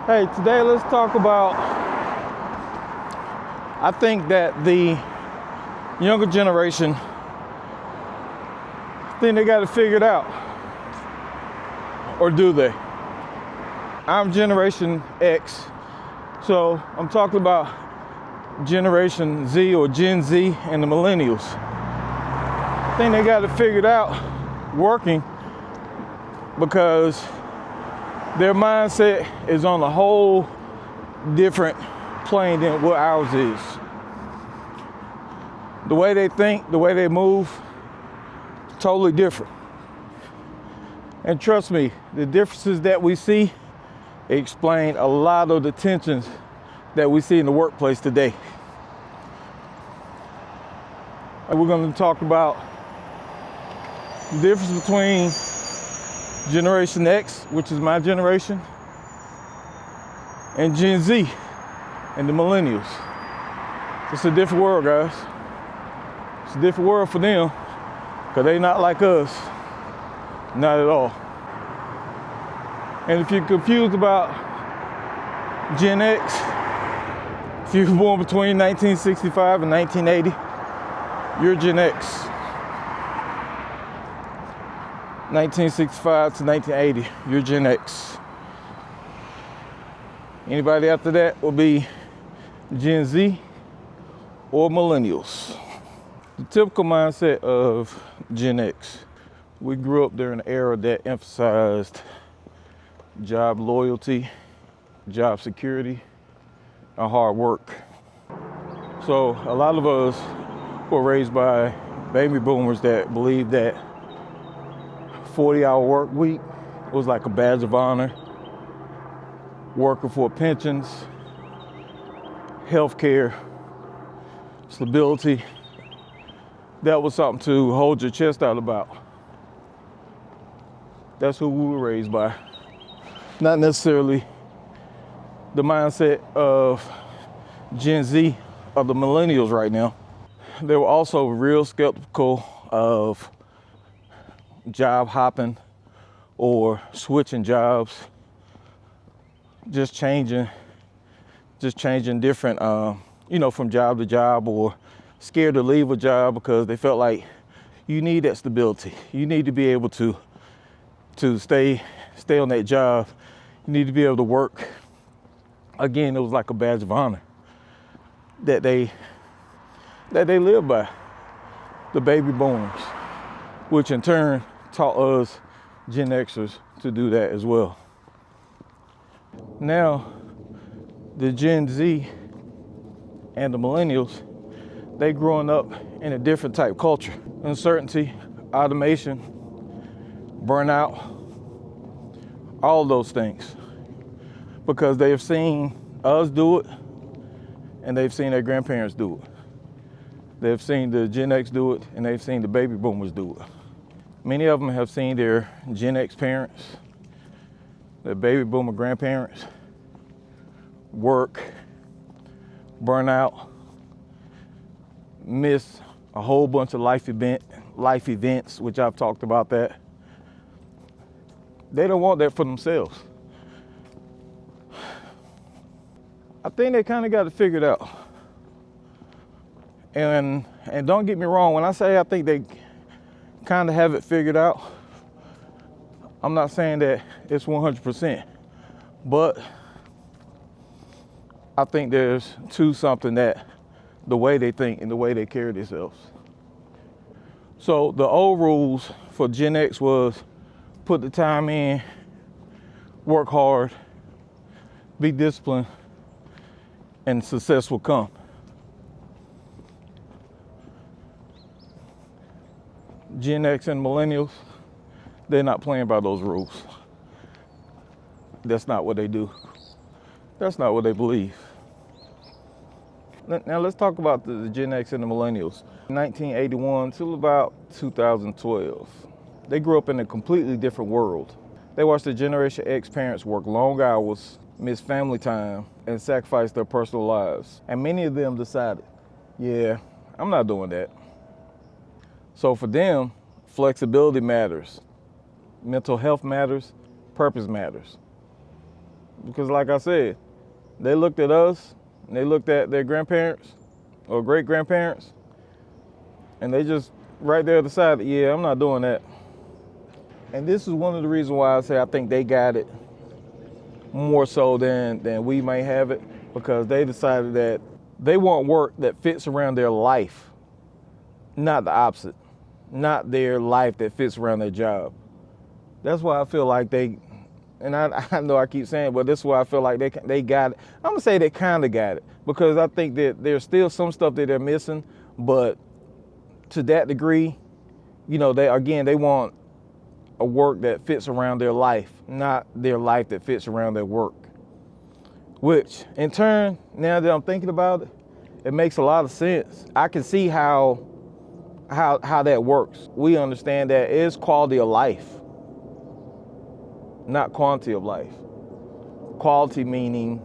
Hey, today let's talk about, I think that the younger generation think they got it figured out. Or do they? I'm Generation X, so I'm talking about Generation Z or Gen Z and the millennials. I think they got it figured out working because their mindset is on a whole different plane than what ours is. The way they think, the way they move, totally different. And trust me, the differences that we see explain a lot of the tensions that we see in the workplace today. And we're going to talk about the difference between Generation X, which is my generation, and Gen Z and the millennials. It's a different world, guys. It's a different world for them because they not like us. Not at all. And if you're confused about Gen X, if you were born between 1965 and 1980, you're Gen X. 1965 to 1980, you're Gen X. Anybody after that will be Gen Z or millennials. The typical mindset of Gen X. We grew up during an era that emphasized job loyalty, job security, and hard work. So a lot of us were raised by baby boomers that believed that 40-hour work week was like a badge of honor. Working for pensions, health care, stability. That was something to hold your chest out about. That's who we were raised by. Not necessarily the mindset of Gen Z or the millennials right now. They were also real skeptical of job hopping or switching jobs, just changing different, from job to job, or scared to leave a job because they felt like you need that stability. You need to be able to stay on that job. You need to be able to work. Again, it was like a badge of honor that they lived by, the baby boomers, which in turn taught us Gen Xers to do that as well. Now, the Gen Z and the millennials, they growing up in a different type culture. Uncertainty, automation, burnout, all those things. Because they have seen us do it and they've seen their grandparents do it. They've seen the Gen X do it and they've seen the baby boomers do it. Many of them have seen their Gen X parents, their baby boomer grandparents work, burn out, miss a whole bunch of life events, which I've talked about that. They don't want that for themselves. I think they kind of got it figured out. And don't get me wrong, when I say I think they kind of have it figured out, I'm not saying that it's 100%, but I think there's to something that the way they think and the way they carry themselves. So the old rules for Gen X was put the time in, work hard, be disciplined, and success will come. Gen X and millennials, they're not playing by those rules. That's not what they do. That's not what they believe. Now let's talk about the Gen X and the millennials. 1981 till about 2012. They grew up in a completely different world. They watched the Generation X parents work long hours, miss family time, and sacrifice their personal lives. And many of them decided, yeah, I'm not doing that. So for them, flexibility matters, mental health matters, purpose matters. Because like I said, they looked at us and they looked at their grandparents or great grandparents, and they just right there decided, yeah, I'm not doing that. And this is one of the reasons why I say I think they got it more so than we may have it, because they decided that they want work that fits around their life, not the opposite, not their life that fits around their job. That's why I feel like they, and I know I keep saying, but this is why I feel like they got it. I'm gonna say they kind of got it, because I think that there's still some stuff that they're missing, but to that degree, you know, they want a work that fits around their life, not their life that fits around their work. Which, in turn, now that I'm thinking about it, it makes a lot of sense. I can see how that works. We understand that it's quality of life, not quantity of life. Quality meaning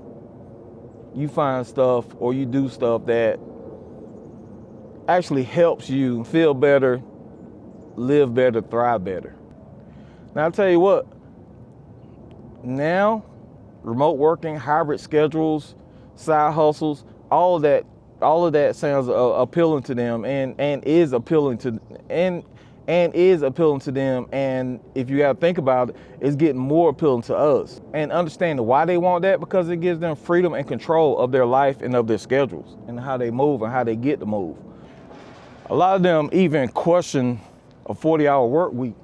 you find stuff or you do stuff that actually helps you feel better, live better, thrive better. Now, I'll tell you what, now, remote working, hybrid schedules, side hustles, all of that sounds appealing to them and is appealing to them. And if you got to think about it, it's getting more appealing to us. And understanding why they want that, because it gives them freedom and control of their life and of their schedules and how they move and how they get to move. A lot of them even question a 40-hour work week,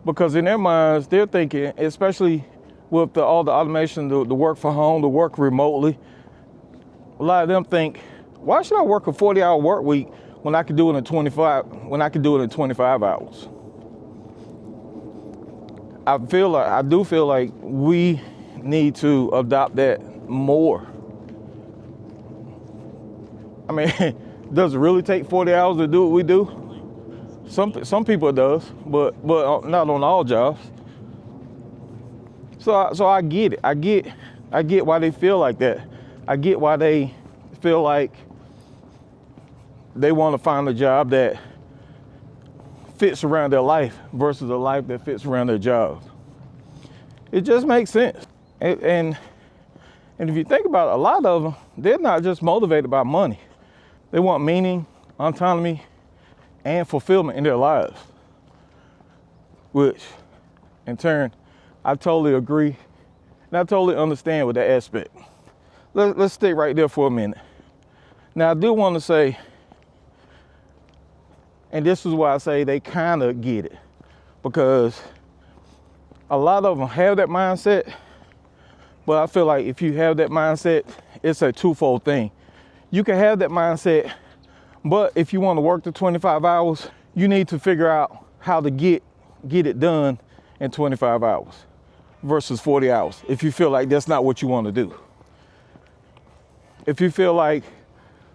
because in their minds, they're thinking, especially with all the automation, the work from home, the work remotely, a lot of them think, why should I work a 40-hour work week when I can do it in 25 hours? I do feel like we need to adopt that more. I mean, does it really take 40 hours to do what we do? Some people it does, but not on all jobs. So I get it. I get why they feel like that. I get why they feel like they want to find a job that fits around their life versus a life that fits around their job. It just makes sense. And if you think about it, a lot of them, they're not just motivated by money. They want meaning, autonomy, and fulfillment in their lives, which in turn, I totally agree and I totally understand with that aspect. Let's stay right there for a minute. Now, I do want to say, and this is why I say they kind of get it, because a lot of them have that mindset, but I feel like if you have that mindset, it's a twofold thing. You can have that mindset, but if you want to work the 25 hours, you need to figure out how to get it done in 25 hours versus 40 hours if you feel like that's not what you want to do. If you feel like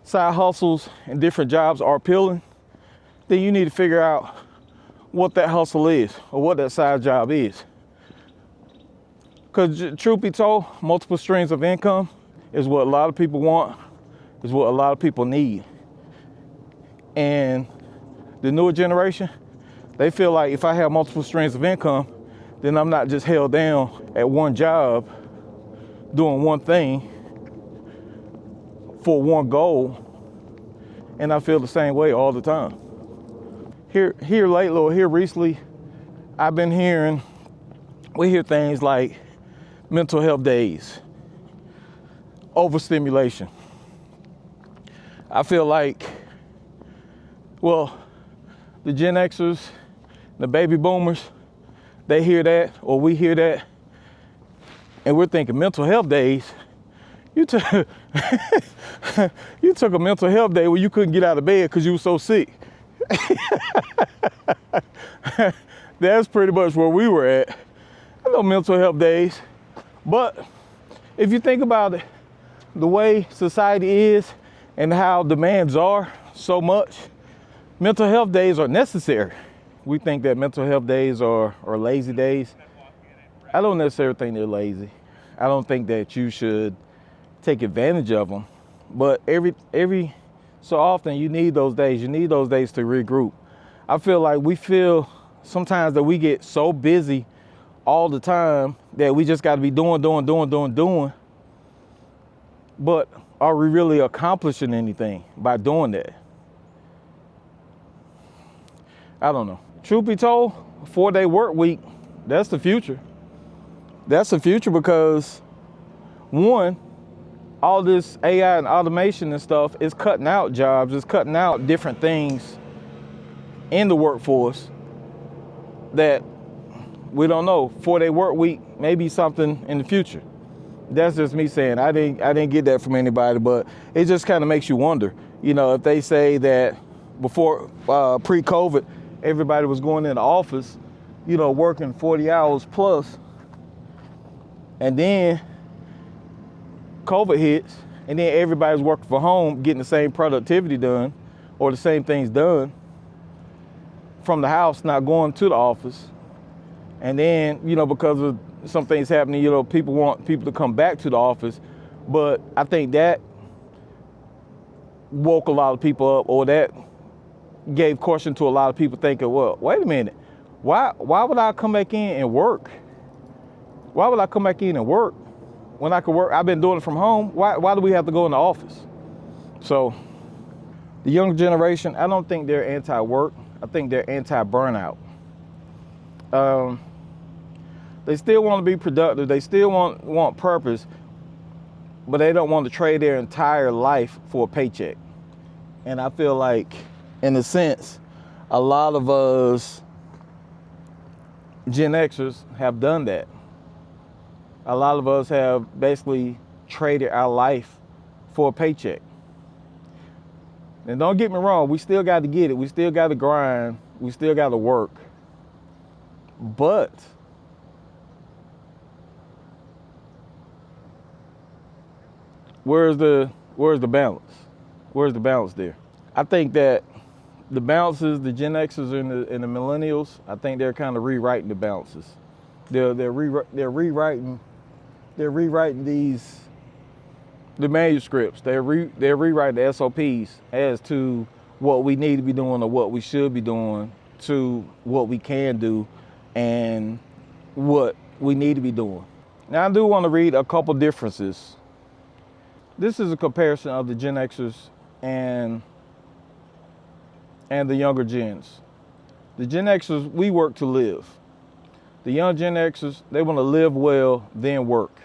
side hustles and different jobs are appealing, then you need to figure out what that hustle is or what that side job is. Because truth be told, multiple streams of income is what a lot of people want, is what a lot of people need. And the newer generation, they feel like if I have multiple streams of income, then I'm not just held down at one job doing one thing for one goal. And I feel the same way all the time. Here lately, or here recently, we hear things like mental health days, overstimulation. I feel like, well, the Gen Xers, the baby boomers, they hear that, or we hear that, and we're thinking mental health days. You took a mental health day where you couldn't get out of bed because you were so sick. That's pretty much where we were at. I know mental health days, but if you think about it, the way society is and how demands are so much, mental health days are necessary. We think that mental health days are lazy days. I don't necessarily think they're lazy. I don't think that you should take advantage of them. But every so often you need those days. You need those days to regroup. I feel like we feel sometimes that we get so busy all the time that we just got to be doing. But are we really accomplishing anything by doing that? I don't know. Truth be told, 4-day work week, that's the future. That's the future because, one, all this AI and automation and stuff is cutting out jobs, it's cutting out different things in the workforce that we don't know. 4-day work week may be something in the future. That's just me saying. I didn't get that from anybody, but it just kind of makes you wonder. You know, if they say that before pre-COVID, everybody was going in the office, you know, working 40 hours plus, and then COVID hits, and then everybody's working from home, getting the same productivity done or the same things done from the house, not going to the office. And then, you know, because of some things happening, you know, people want people to come back to the office. But I think that woke a lot of people up, or that gave caution to a lot of people thinking, well, wait a minute, why would I come back in and work? Why would I come back in and work when I could work? I've been doing it from home. Why do we have to go in the office? So the younger generation, I don't think they're anti-work. I think they're anti-burnout. They still want to be productive. They still want purpose, but they don't want to trade their entire life for a paycheck. And I feel like, in a sense, a lot of us Gen Xers have done that. A lot of us have basically traded our life for a paycheck. And don't get me wrong, we still got to get it. We still got to grind. We still got to work. But where's the balance? Where's the balance there? I think that the balances, the Gen Xers and the millennials, I think they're kind of rewriting the balances. They're rewriting the manuscripts. They're rewriting the SOPs as to what we need to be doing or what we should be doing, to what we can do and what we need to be doing. Now, I do want to read a couple differences. This is a comparison of the Gen Xers and the younger gens. The Gen Xers, we work to live. The young Gen Xers, they want to live well, then work.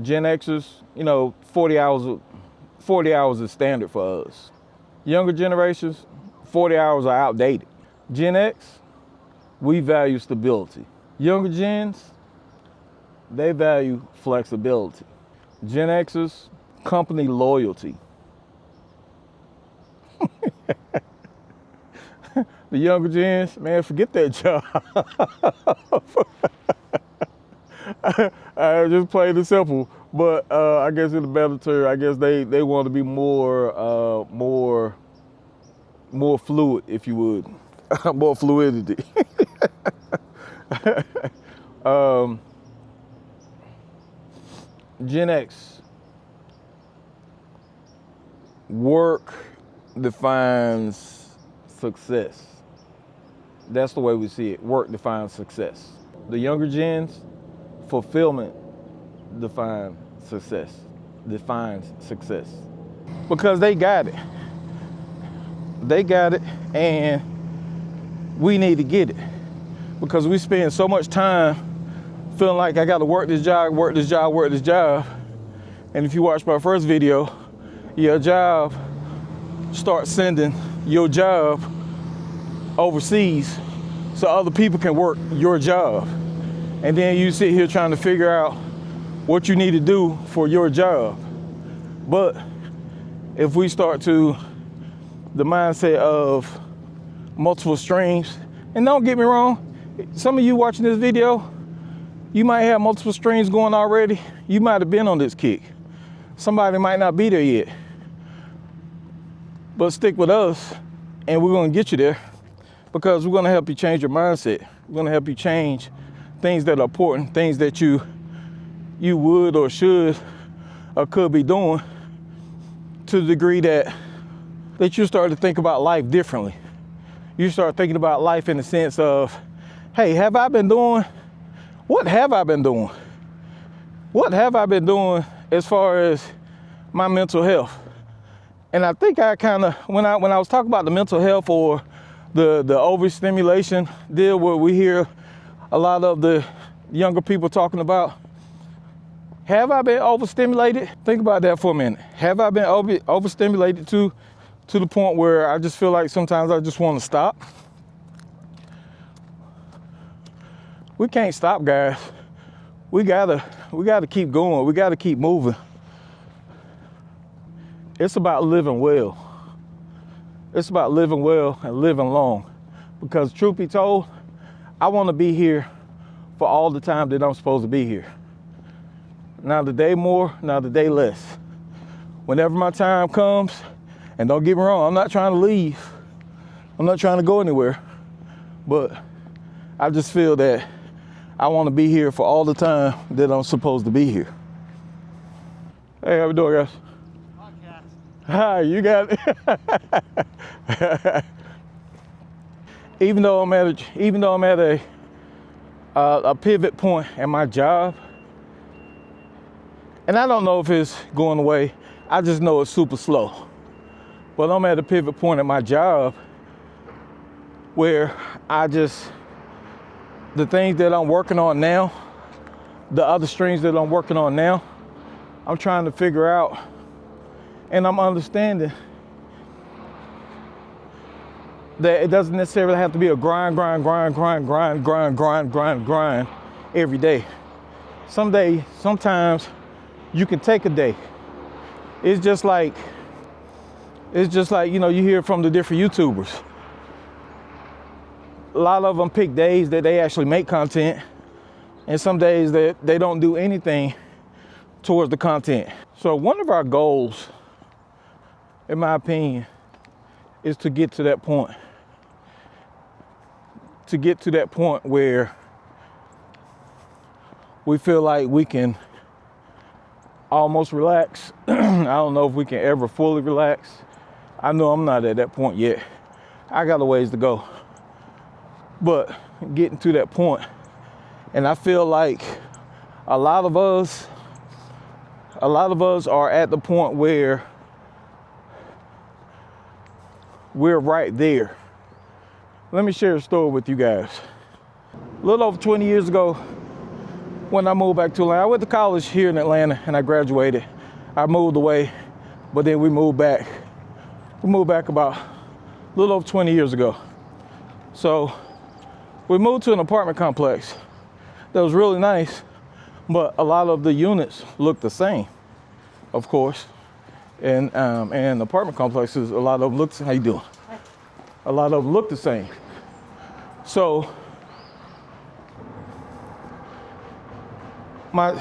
Gen Xers, you know, 40 hours is standard for us. Younger generations, 40 hours are outdated. Gen X, we value stability. Younger gens, they value flexibility. Gen Xers, company loyalty. The younger gens, man, forget that job. I just played it simple, but I guess in the better term, I guess they want to be more fluid, if you would, more fluidity. Gen X, work defines success. That's the way we see it. Work defines success. The younger gens, fulfillment defines success. Because they got it. They got it, and we need to get it. Because we spend so much time feeling like I got to work this job. And if you watch my first video, your job starts sending your job overseas so other people can work your job. And then you sit here trying to figure out what you need to do for your job. But if we start to the mindset of multiple streams, and don't get me wrong, some of you watching this video, you might have multiple streams going already. You might have been on this kick. Somebody might not be there yet. But stick with us, and we're gonna get you there, because we're gonna help you change your mindset. We're gonna help you change things that are important, things that you would or should or could be doing, to the degree that you start to think about life differently. You start thinking about life in the sense of, hey, have I been doing what have I been doing? What have I been doing as far as my mental health? And I think I kind of, when I was talking about the mental health or the overstimulation deal, where we hear a lot of the younger people talking about, have I been overstimulated? Think about that for a minute. Have I been overstimulated to the point where I just feel like sometimes I just want to stop? We can't stop, guys. We gotta keep going. We gotta keep moving. It's about living well. It's about living well and living long. Because truth be told, I want to be here for all the time that I'm supposed to be here. Now the day more, now the day less. Whenever my time comes, and don't get me wrong, I'm not trying to leave. I'm not trying to go anywhere. But I just feel that I want to be here for all the time that I'm supposed to be here. Hey, how we doing, guys? Hi, you got it. Even though I'm at a pivot point in my job, and I don't know if it's going away. I just know it's super slow. But I'm at a pivot point in my job where the things that I'm working on now, the other streams that I'm working on now, I'm trying to figure out. And I'm understanding that it doesn't necessarily have to be a grind every day. Sometimes you can take a day. It's just like, you know, you hear from the different YouTubers. A lot of them pick days that they actually make content, and some days that they don't do anything towards the content. So one of our goals, in my opinion, is to get to that point. To get to that point where we feel like we can almost relax. I don't know if we can ever fully relax. I know I'm not at that point yet. I got a ways to go. But getting to that point, and I feel like a lot of us are at the point where we're right there. Let me share a story with you guys. A little over 20 years ago, when I moved back to Atlanta, I went to college here in Atlanta and I graduated. I moved away, but then we moved back. We moved back about a little over 20 years ago. So we moved to an apartment complex that was really nice, but a lot of the units looked the same, of course. And apartment complexes, a lot of them look, how you doing? A lot of them look the same. So my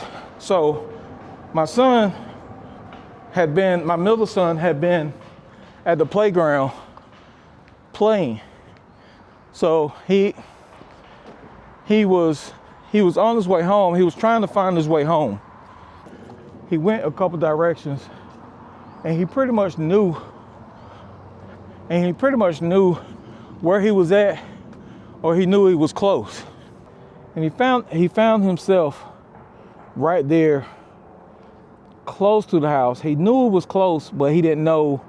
middle son had been at the playground playing. So he was on his way home. He was trying to find his way home. He went a couple directions, and he pretty much knew where he was at, or he knew he was close. And he found himself right there, close to the house. He knew it was close, but he didn't know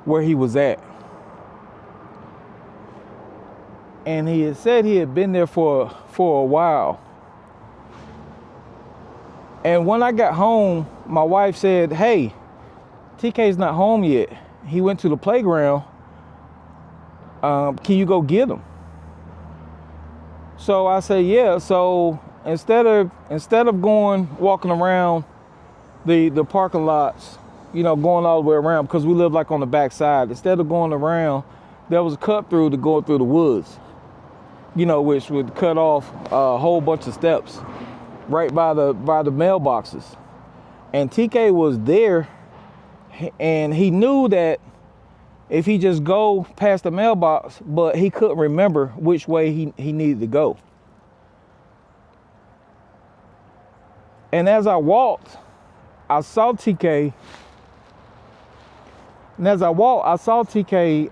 where he was at. And he had said he had been there for a while. And when I got home, my wife said, "Hey, TK's not home yet. He went to the playground. Can you go get him?" So I said, "Yeah." So instead of walking around the parking lots, you know, going all the way around, because we live like on the back side, instead of going around, there was a cut through to go through the woods, you know, which would cut off a whole bunch of steps right by the mailboxes. And TK was there, and he knew that if he just go past the mailbox, but he couldn't remember which way he needed to go. And as I walked, I saw TK. And as I walked, I saw TK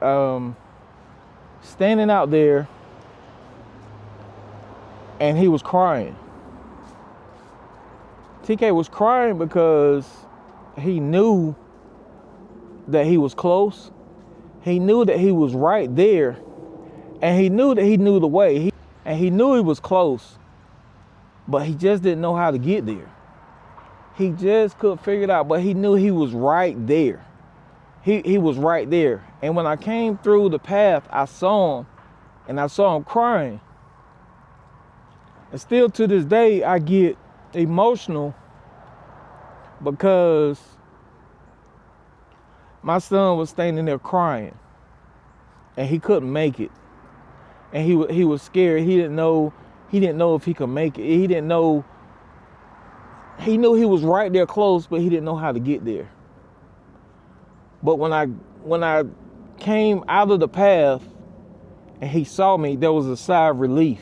standing out there, and he was crying. TK was crying because he knew that he was close. He knew that he was right there. And he knew that he knew the way. And he knew he was close. But he just didn't know how to get there. He just couldn't figure it out. But he knew he was right there. He was right there. And when I came through the path, I saw him. And I saw him crying. And still to this day, I get emotional because my son was standing there crying. And he couldn't make it. And he was scared. He didn't know if he could make it. He didn't know. He knew he was right there close, but he didn't know how to get there. But when I came out of the path and he saw me, there was a sigh of relief.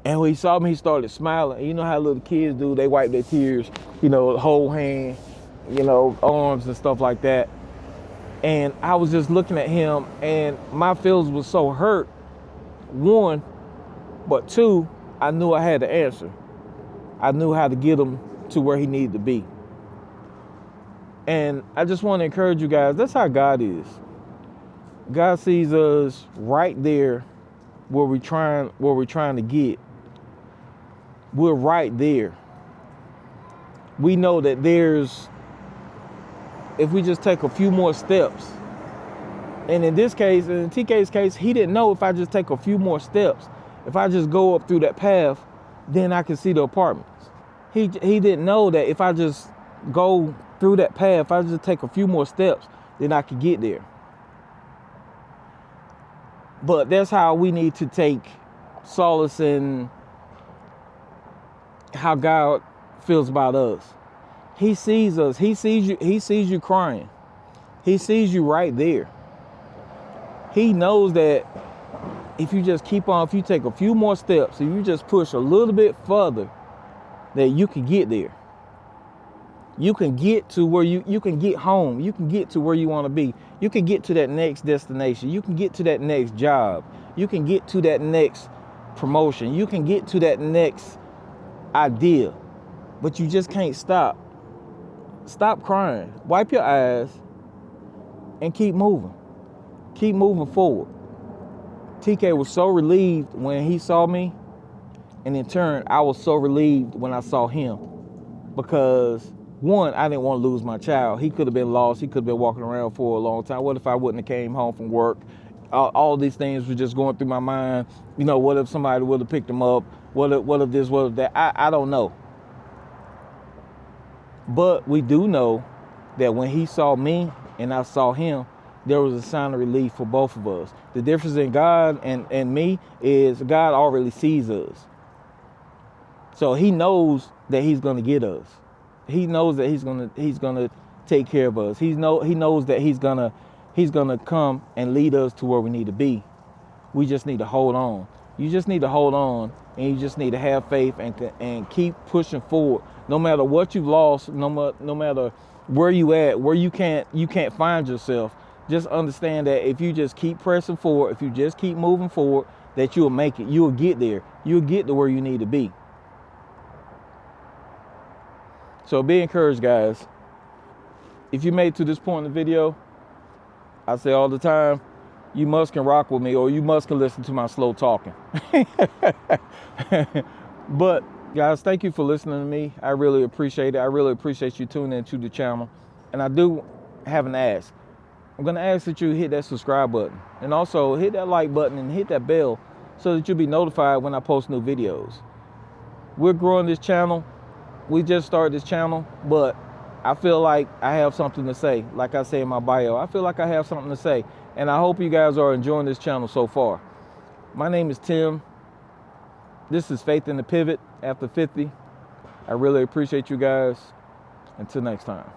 And when he saw me, he started smiling. You know how little kids do, they wipe their tears, whole hand, arms and stuff like that. And I was just looking at him and my feelings was so hurt, one, but two, I knew I had the answer. I knew how to get him to where he needed to be. And I just want to encourage you guys, that's how God is. God sees us right there where we're trying to get. We're right there. We know that if we just take a few more steps, and in this case, in TK's case, he didn't know if I just take a few more steps, if I just go up through that path, then I can see the apartments. He didn't know that if I just go through that path, if I just take a few more steps, then I could get there. But that's how we need to take solace in how God feels about us. He sees us. He sees you crying. He sees you right there. He knows that if you just keep on, if you take a few more steps, if you just push a little bit further, that you can get there. You can get to where you can get home. You can get to where you want to be. You can get to that next destination. You can get to that next job. You can get to that next promotion. You can get to that next idea. But you just can't stop. Stop crying. Wipe your eyes and keep moving. Keep moving forward. TK was so relieved when he saw me. And in turn, I was so relieved when I saw him. Because one, I didn't want to lose my child. He could have been lost. He could have been walking around for a long time. What if I wouldn't have came home from work? All these things were just going through my mind. What if somebody would have picked him up? What if this, what if that? I don't know. But we do know that when he saw me and I saw him, there was a sign of relief for both of us. The difference in God and me is God already sees us. So he knows that he's going to get us. He knows that he's gonna take care of us. He knows that he's gonna come and lead us to where we need to be. We just need to hold on. You just need to hold on, and you just need to have faith and keep pushing forward. No matter what you've lost, no matter where you at, where you can't find yourself. Just understand that if you just keep pressing forward, if you just keep moving forward, that you'll make it. You'll get there. You'll get to where you need to be. So be encouraged, guys. If you made it to this point in the video, I say all the time, you must can rock with me, or you must can listen to my slow talking. But guys, thank you for listening to me. I really appreciate it. I really appreciate you tuning into the channel. And I do have an ask. I'm gonna ask that you hit that subscribe button, and also hit that like button and hit that bell so that you'll be notified when I post new videos. We're growing this channel. We just started this channel, but I feel like I have something to say. Like I say in my bio, I feel like I have something to say. And I hope you guys are enjoying this channel so far. My name is Tim. This is Faith in the Pivot After 50. I really appreciate you guys. Until next time.